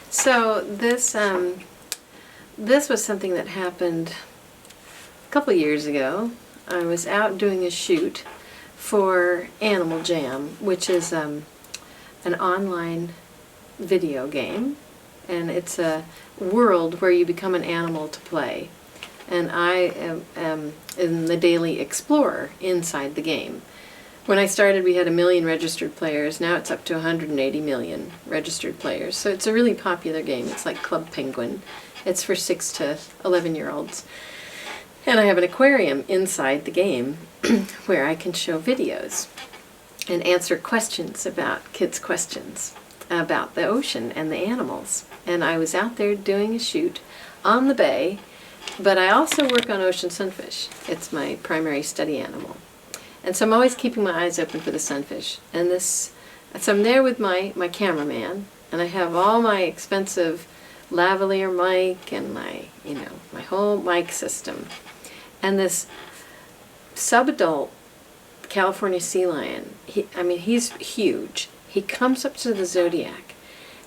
So this was something that happened a couple years ago. I was out doing a shoot for Animal Jam, which is an online video game, and it's a world where you become an animal to play. And I am in the daily explorer inside the game. When I started, we had 1 million registered players. Now it's up to 180 million registered players. So it's a really popular game. It's like Club Penguin. It's for 6 to 11-year-olds. And I have an aquarium inside the game where I can show videos and answer questions about kids' questions about the ocean and the animals. And I was out there doing a shoot on the bay, but I also work on ocean sunfish. It's my primary study animal. And so I'm always keeping my eyes open for the sunfish. And so I'm there with my cameraman, and I have all my expensive lavalier mic and my whole mic system. And this subadult California sea lion, he's huge. He comes up to the Zodiac,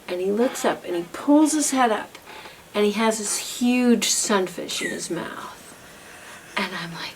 and he looks up, and he pulls his head up, and he has this huge sunfish in his mouth. And I'm like,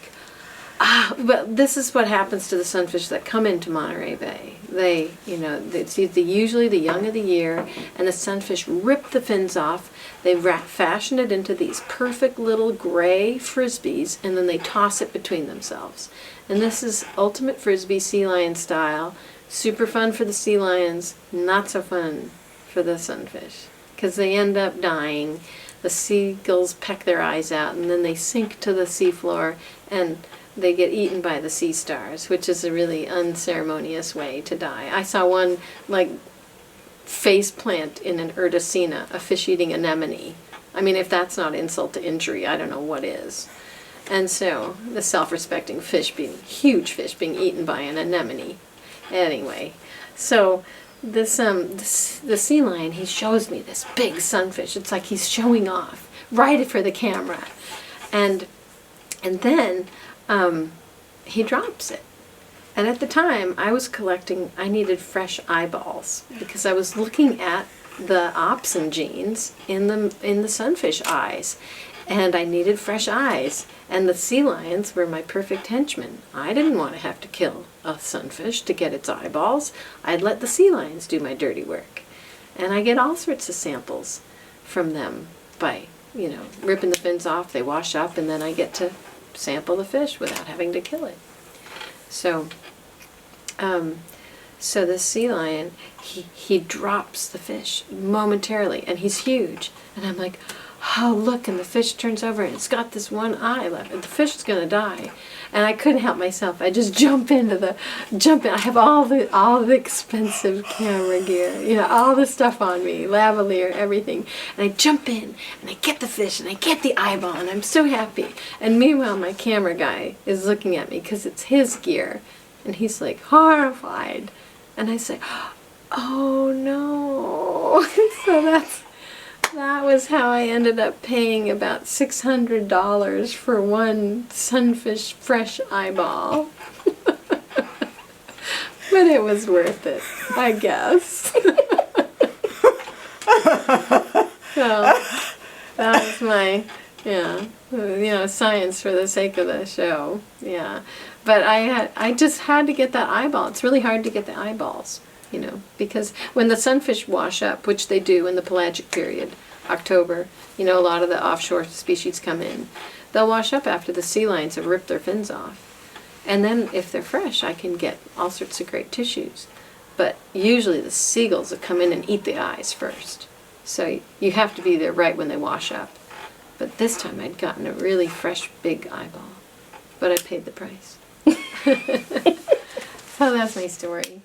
but this is what happens to the sunfish that come into Monterey Bay. It's usually the young of the year, and the sunfish rip the fins off. They fashion it into these perfect little gray frisbees, and then they toss it between themselves. And this is ultimate frisbee sea lion style. Super fun for the sea lions, not so fun for the sunfish, because they end up dying. The seagulls peck their eyes out, and then they sink to the seafloor, and they get eaten by the sea stars, which is a really unceremonious way to die. I saw one, face plant in an urticina, a fish-eating anemone. I mean, if that's not insult to injury, I don't know what is. And so, the self-respecting huge fish being eaten by an anemone. Anyway, so the sea lion, he shows me this big sunfish. It's like he's showing off, right for the camera. And then he drops it. And at the time, I needed fresh eyeballs, because I was looking at the opsin genes in the sunfish eyes, and I needed fresh eyes. And the sea lions were my perfect henchmen. I didn't want to have to kill a sunfish to get its eyeballs. I'd let the sea lions do my dirty work. And I get all sorts of samples from them by, ripping the fins off, they wash up, and then I get to sample the fish without having to kill it. So this sea lion, he drops the fish momentarily, and he's huge. And I'm like, oh, look, and the fish turns over, and it's got this one eye left, and the fish is going to die. And I couldn't help myself. I just jump in. I have all the expensive camera gear, all the stuff on me, lavalier, everything. And I jump in, and I get the fish, and I get the eyeball, and I'm so happy. And meanwhile, my camera guy is looking at me, because it's his gear, and he's like horrified. And I say, oh no. So that was how I ended up paying about $600 for one sunfish fresh eyeball. But it was worth it, I guess. So that was my, science for the sake of the show. Yeah. But I just had to get that eyeball. It's really hard to get the eyeballs, because when the sunfish wash up, which they do in the pelagic period, October, a lot of the offshore species come in. They'll wash up after the sea lions have ripped their fins off. And then if they're fresh, I can get all sorts of great tissues. But usually the seagulls will come in and eat the eyes first. So you have to be there right when they wash up. But this time I'd gotten a really fresh, big eyeball. But I paid the price. So that's my story.